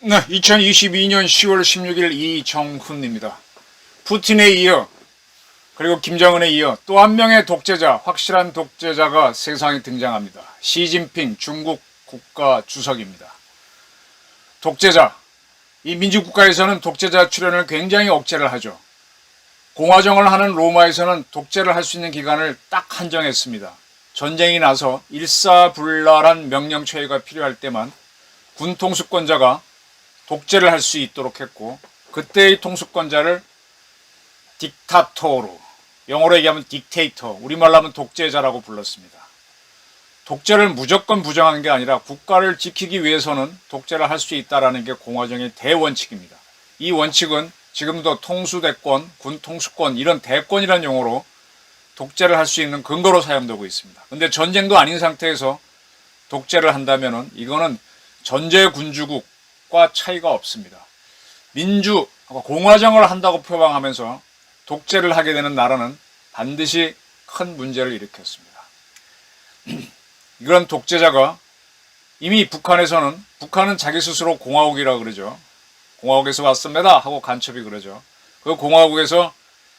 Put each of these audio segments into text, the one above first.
네, 2022년 10월 16일 이정훈입니다. 푸틴에 이어 그리고 김정은에 이어 또 한 명의 독재자, 확실한 독재자가 세상에 등장합니다. 시진핑 중국 국가 주석입니다. 독재자, 이 민주국가에서는 독재자 출현을 굉장히 억제를 하죠. 공화정을 하는 로마에서는 독재를 할 수 있는 기간을 딱 한정했습니다. 전쟁이 나서 일사불란한 명령처리가 필요할 때만 군 통수권자가 독재를 할 수 있도록 했고, 그때의 통수권자를 딕타토로, 영어로 얘기하면 딕테이터, 우리말로 하면 독재자라고 불렀습니다. 독재를 무조건 부정한 게 아니라 국가를 지키기 위해서는 독재를 할 수 있다는 게 공화정의 대원칙입니다. 이 원칙은 지금도 통수대권, 군 통수권, 이런 대권이라는 용어로 독재를 할 수 있는 근거로 사용되고 있습니다. 근데 전쟁도 아닌 상태에서 독재를 한다면은 이거는 전제군주국과 차이가 없습니다. 공화정을 한다고 표방하면서 독재를 하게 되는 나라는 반드시 큰 문제를 일으켰습니다. 이런 독재자가 이미 북한은 자기 스스로 공화국이라고 그러죠. 공화국에서 왔습니다 하고 간첩이 그러죠. 그 공화국에서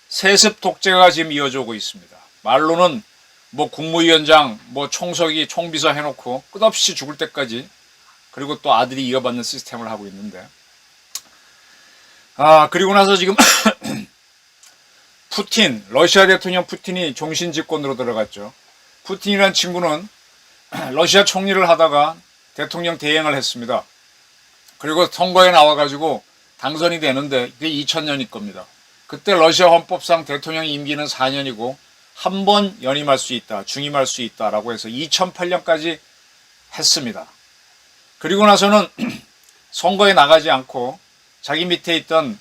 세습 독재가 지금 이어져 오고 있습니다. 말로는 뭐 국무위원장, 뭐 총서기, 총비서 해놓고 끝없이 죽을 때까지, 그리고 또 아들이 이어받는 시스템을 하고 있는데, 그리고 나서 지금 러시아 대통령 푸틴이 종신 집권으로 들어갔죠. 푸틴이란 친구는 러시아 총리를 하다가 대통령 대행을 했습니다. 그리고 선거에 나와가지고 당선이 되는데 그게 2000년일 겁니다. 그때 러시아 헌법상 대통령 임기는 4년이고 한 번 연임할 수 있다, 중임할 수 있다라고 해서 2008년까지 했습니다. 그리고 나서는 선거에 나가지 않고 자기 밑에 있던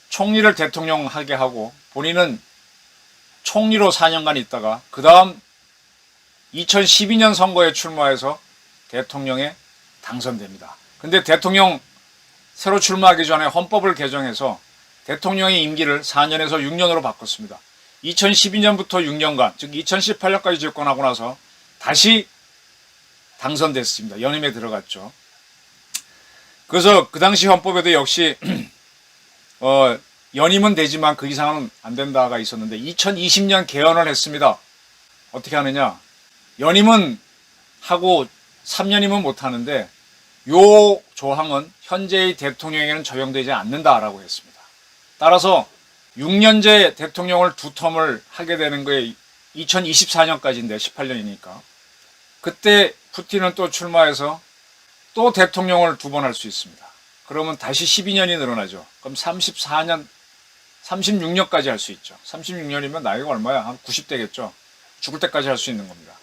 총리를 대통령 하게 하고 본인은 총리로 4년간 있다가 그 다음 2012년 선거에 출마해서 대통령에 당선됩니다. 근데 대통령 새로 출마하기 전에 헌법을 개정해서 대통령의 임기를 4년에서 6년으로 바꿨습니다. 2012년부터 6년간, 즉 2018년까지 집권하고 나서 다시 당선됐습니다. 연임에 들어갔죠. 그래서 그 당시 헌법에도 역시 연임은 되지만 그 이상은 안 된다가 있었는데 2020년 개헌을 했습니다. 어떻게 하느냐? 연임은 하고 3년이면 못 하는데 요 조항은 현재의 대통령에게는 적용되지 않는다라고 했습니다. 따라서 6년제 대통령을 두 텀을 하게 되는 거에 2024년까지인데 18년이니까 그때 푸틴은 또 출마해서 또 대통령을 두 번 할 수 있습니다. 그러면 다시 12년이 늘어나죠. 그럼 34년, 36년까지 할 수 있죠. 36년이면 나이가 얼마야? 한 90대겠죠. 죽을 때까지 할 수 있는 겁니다.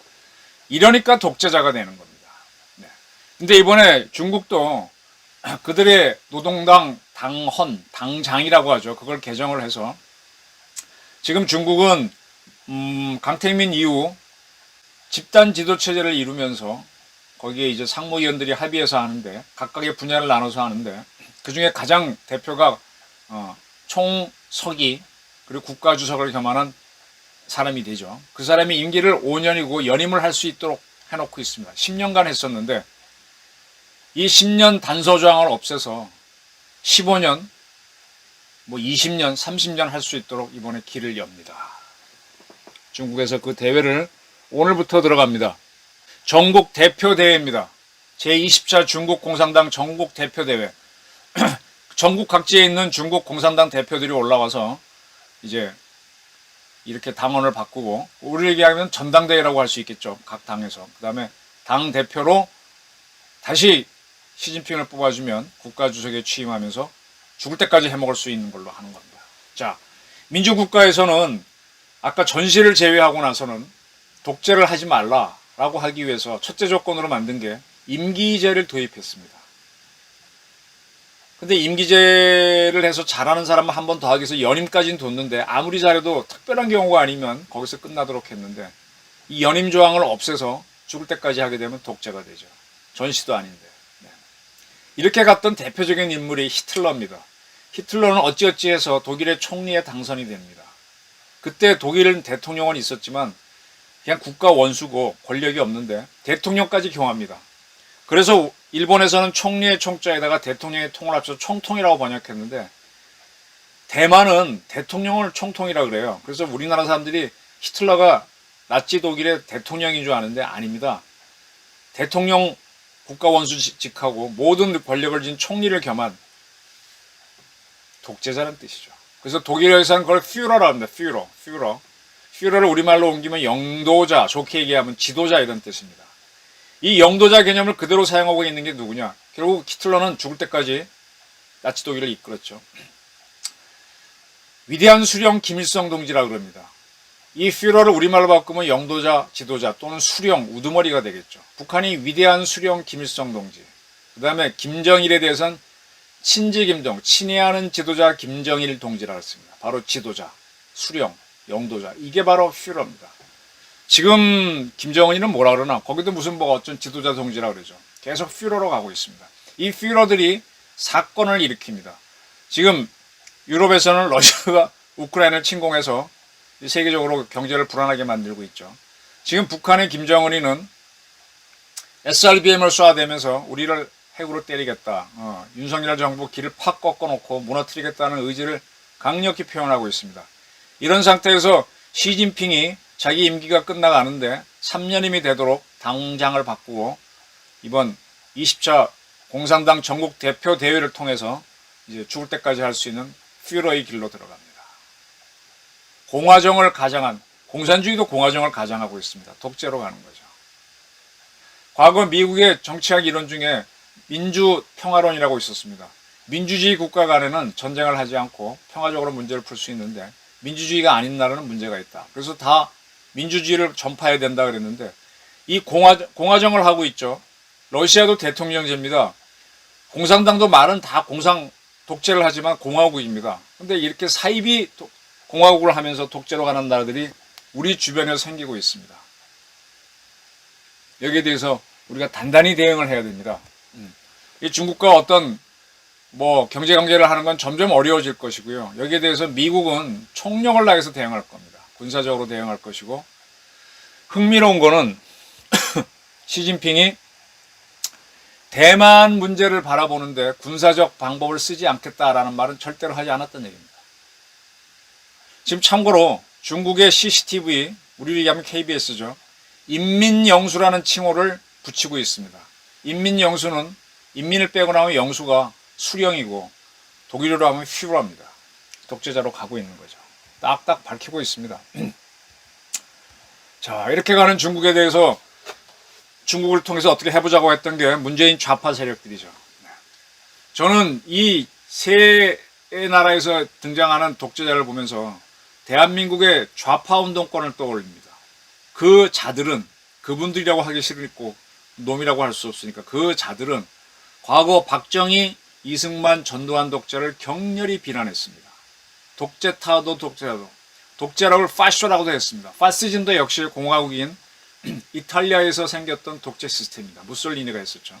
이러니까 독재자가 되는 겁니다. 네. 근데 이번에 중국도 그들의 노동당 당장이라고 하죠. 그걸 개정을 해서 지금 중국은 강택민 이후 집단 지도체제를 이루면서 거기에 이제 상무위원들이 합의해서 하는데 각각의 분야를 나눠서 하는데 그 중에 가장 대표가 총서기 그리고 국가주석을 겸하는 사람이 되죠. 그 사람이 임기를 5년이고 연임을 할 수 있도록 해놓고 있습니다. 10년간 했었는데 이 10년 단서조항을 없애서 15년, 뭐 20년, 30년 할 수 있도록 이번에 길을 엽니다. 중국에서 그 대회를 오늘부터 들어갑니다. 전국 대표대회입니다. 제20차 중국 공산당 전국 대표대회. 전국 각지에 있는 중국 공산당 대표들이 올라와서 이제 이렇게 당원을 바꾸고, 우리 얘기하면 전당대회라고 할 수 있겠죠. 각 당에서. 그 다음에 당 대표로 다시 시진핑을 뽑아주면 국가주석에 취임하면서 죽을 때까지 해먹을 수 있는 걸로 하는 겁니다. 자, 민주국가에서는 아까 전시를 제외하고 나서는 독재를 하지 말라라고 하기 위해서 첫째 조건으로 만든 게 임기제를 도입했습니다. 근데 임기제를 해서 잘하는 사람은 한 번 더 하기 위해서 연임까지는 뒀는데 아무리 잘해도 특별한 경우가 아니면 거기서 끝나도록 했는데 이 연임 조항을 없애서 죽을 때까지 하게 되면 독재가 되죠. 전시도 아닌데. 네. 이렇게 갔던 대표적인 인물이 히틀러입니다. 히틀러는 어찌어찌해서 독일의 총리에 당선이 됩니다. 그때 독일은 대통령은 있었지만 그냥 국가 원수고 권력이 없는데 대통령까지 경합니다. 그래서 일본에서는 총리의 총자에다가 대통령의 통을 합쳐서 총통이라고 번역했는데 대만은 대통령을 총통이라 그래요. 그래서 우리나라 사람들이 히틀러가 나치 독일의 대통령인 줄 아는데 아닙니다. 대통령 국가 원수직하고 모든 권력을 진 총리를 겸한 독재자라는 뜻이죠. 그래서 독일에서는 그걸 퓨러라고 합니다. 퓨러를 우리말로 옮기면 영도자, 좋게 얘기하면 지도자 이런 뜻입니다. 이 영도자 개념을 그대로 사용하고 있는 게 누구냐? 결국 히틀러는 죽을 때까지 나치 독일을 이끌었죠. 위대한 수령 김일성 동지라고 그럽니다. 이 퓨러를 우리말로 바꾸면 영도자, 지도자 또는 수령, 우두머리가 되겠죠. 북한이 위대한 수령 김일성 동지, 그 다음에 김정일에 대해서는 친지김동, 친애하는 지도자 김정일 동지라고 했습니다. 바로 지도자, 수령, 영도자, 이게 바로 퓨러입니다. 지금 김정은이는 뭐라 그러나 거기도 무슨 뭐 어쩐 지도자 동지라고 그러죠. 계속 퓨러로 가고 있습니다. 이 퓨러들이 사건을 일으킵니다. 지금 유럽에서는 러시아가 우크라이나를 침공해서 세계적으로 경제를 불안하게 만들고 있죠. 지금 북한의 김정은이는 SRBM을 쏴대면서 우리를 핵으로 때리겠다. 윤석열 정부 길을 팍 꺾어놓고 무너뜨리겠다는 의지를 강력히 표현하고 있습니다. 이런 상태에서 시진핑이 자기 임기가 끝나가는데 3년임이 되도록 당장을 바꾸고 이번 20차 공산당 전국 대표 대회를 통해서 이제 죽을 때까지 할 수 있는 퓨러의 길로 들어갑니다. 공화정을 가장한, 공산주의도 공화정을 가장하고 있습니다. 독재로 가는 거죠. 과거 미국의 정치학 이론 중에 민주평화론이라고 있었습니다. 민주주의 국가 간에는 전쟁을 하지 않고 평화적으로 문제를 풀 수 있는데 민주주의가 아닌 나라는 문제가 있다. 그래서 다 민주주의를 전파해야 된다 그랬는데 이 공화정을 하고 있죠. 러시아도 대통령제입니다. 공산당도 말은 다 독재를 하지만 공화국입니다. 근데 이렇게 사이비 공화국을 하면서 독재로 가는 나라들이 우리 주변에 생기고 있습니다. 여기에 대해서 우리가 단단히 대응을 해야 됩니다. 이 중국과 어떤 경제관계를 하는 건 점점 어려워질 것이고요. 여기에 대해서 미국은 총력을 다해서 대응할 겁니다. 군사적으로 대응할 것이고, 흥미로운 거는 시진핑이 대만 문제를 바라보는데 군사적 방법을 쓰지 않겠다라는 말은 절대로 하지 않았던 얘기입니다. 지금 참고로 중국의 CCTV, 우리로 얘기하면 KBS죠. 인민영수라는 칭호를 붙이고 있습니다. 인민영수는 인민을 빼고 나면 영수가 수령이고 독일어로 하면 퓨러입니다. 독재자로 가고 있는 거죠. 딱딱 밝히고 있습니다. 자, 이렇게 가는 중국에 대해서 중국을 통해서 어떻게 해보자고 했던 게 문재인 좌파 세력들이죠. 저는 이 세 나라에서 등장하는 독재자를 보면서 대한민국의 좌파 운동권을 떠올립니다. 그 자들은, 그분들이라고 하기 싫고 놈이라고 할 수 없으니까 그 자들은 과거 박정희, 이승만, 전두환 독재를 격렬히 비난했습니다. 독재타도 독재라도, 독재라고 파쇼라고도 했습니다. 파시즘도 역시 공화국인 이탈리아에서 생겼던 독재 시스템입니다. 무솔리니가 했었죠.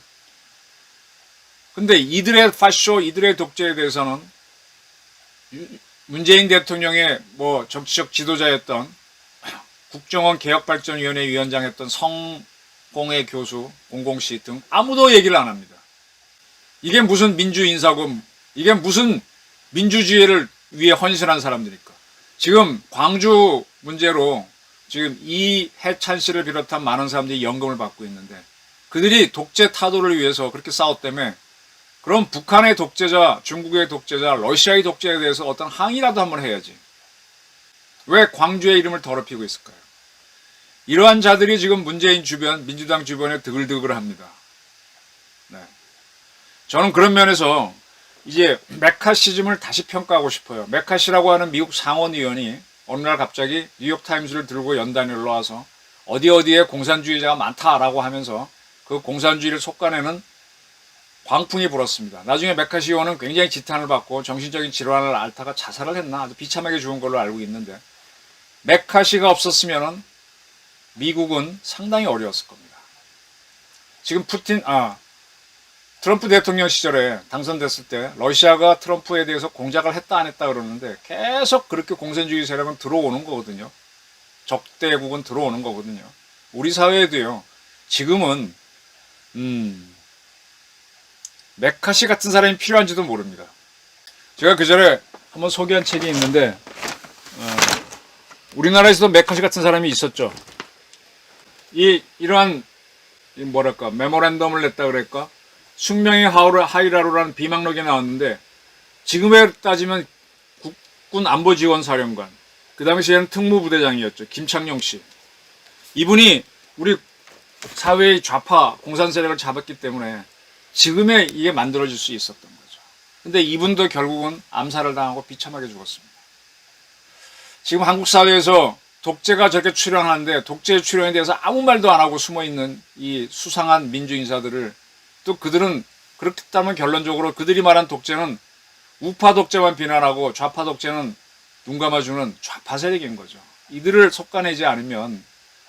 근데 이들의 파쇼, 이들의 독재에 대해서는 문재인 대통령의 정치적 지도자였던 국정원 개혁발전위원회 위원장했던 성공회 교수, 공공씨 등 아무도 얘기를 안 합니다. 이게 무슨 민주인사고, 이게 무슨 민주주의를 위해 헌신한 사람들입니까? 지금 광주 문제로 지금 이해찬 씨를 비롯한 많은 사람들이 연금을 받고 있는데 그들이 독재 타도를 위해서 그렇게 싸웠다며 그럼 북한의 독재자, 중국의 독재자, 러시아의 독재에 대해서 어떤 항의라도 한번 해야지. 왜 광주의 이름을 더럽히고 있을까요? 이러한 자들이 지금 문재인 주변, 민주당 주변에 드글드글합니다. 네. 저는 그런 면에서 이제 메카시즘을 다시 평가하고 싶어요. 메카시라고 하는 미국 상원의원이 어느 날 갑자기 뉴욕타임즈를 들고 연단을 와서 어디에 공산주의자가 많다라고 하면서 그 공산주의를 속아내는 광풍이 불었습니다. 나중에 메카시 의원은 굉장히 지탄을 받고 정신적인 질환을 앓다가 자살을 했나 아주 비참하게 죽은 걸로 알고 있는데 메카시가 없었으면 미국은 상당히 어려웠을 겁니다. 지금 트럼프 대통령 시절에 당선됐을 때 러시아가 트럼프에 대해서 공작을 했다 안 했다 그러는데 계속 그렇게 공산주의 세력은 들어오는 거거든요. 적대국은 들어오는 거거든요. 우리 사회에도요. 지금은 메카시 같은 사람이 필요한지도 모릅니다. 제가 그 전에 한번 소개한 책이 있는데 우리나라에서도 메카시 같은 사람이 있었죠. 이러한 뭐랄까 메모랜덤을 냈다 그럴까? 숙명의 하이라루라는 비망록이 나왔는데 지금에 따지면 국군 안보지원사령관 그 당시에는 특무부대장이었죠. 김창룡 씨. 이분이 우리 사회의 좌파 공산 세력을 잡았기 때문에 지금의 이게 만들어질 수 있었던 거죠. 근데 이분도 결국은 암살을 당하고 비참하게 죽었습니다. 지금 한국 사회에서 독재가 저렇게 출현하는데 독재의 출현에 대해서 아무 말도 안 하고 숨어있는 이 수상한 민주인사들을 또 그들은 그렇다면 결론적으로 그들이 말한 독재는 우파 독재만 비난하고 좌파 독재는 눈 감아주는 좌파 세력인 거죠. 이들을 속아내지 않으면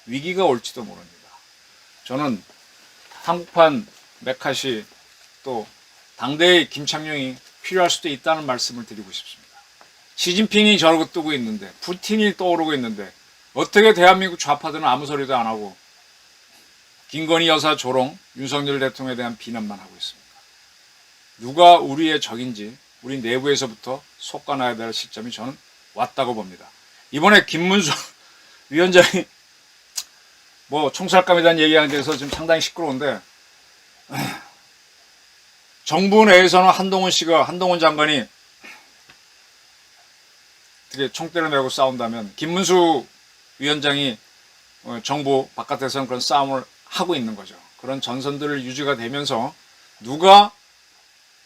위기가 올지도 모릅니다. 저는 한국판 메카시 또 당대의 김창룡이 필요할 수도 있다는 말씀을 드리고 싶습니다. 시진핑이 저러고 뜨고 있는데 푸틴이 떠오르고 있는데 어떻게 대한민국 좌파들은 아무 소리도 안 하고 김건희 여사 조롱, 윤석열 대통령에 대한 비난만 하고 있습니다. 누가 우리의 적인지 우리 내부에서부터 속아놔야 될 시점이 저는 왔다고 봅니다. 이번에 김문수 위원장이 뭐 총살감에 대한 얘기하는 데서 지금 상당히 시끄러운데 정부 내에서는 한동훈 장관이 어떻게 총대를 메고 싸운다면 김문수 위원장이 정부 바깥에서는 그런 싸움을 하고 있는 거죠. 그런 전선들을 유지가 되면서 누가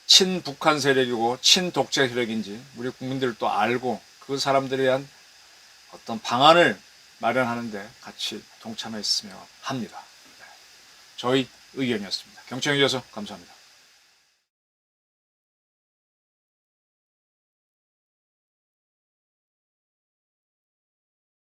친북한 세력이고 친독재 세력인지 우리 국민들도 알고 그 사람들에 대한 어떤 방안을 마련하는데 같이 동참했으면 합니다. 저희 의견이었습니다. 경청해 주셔서 감사합니다.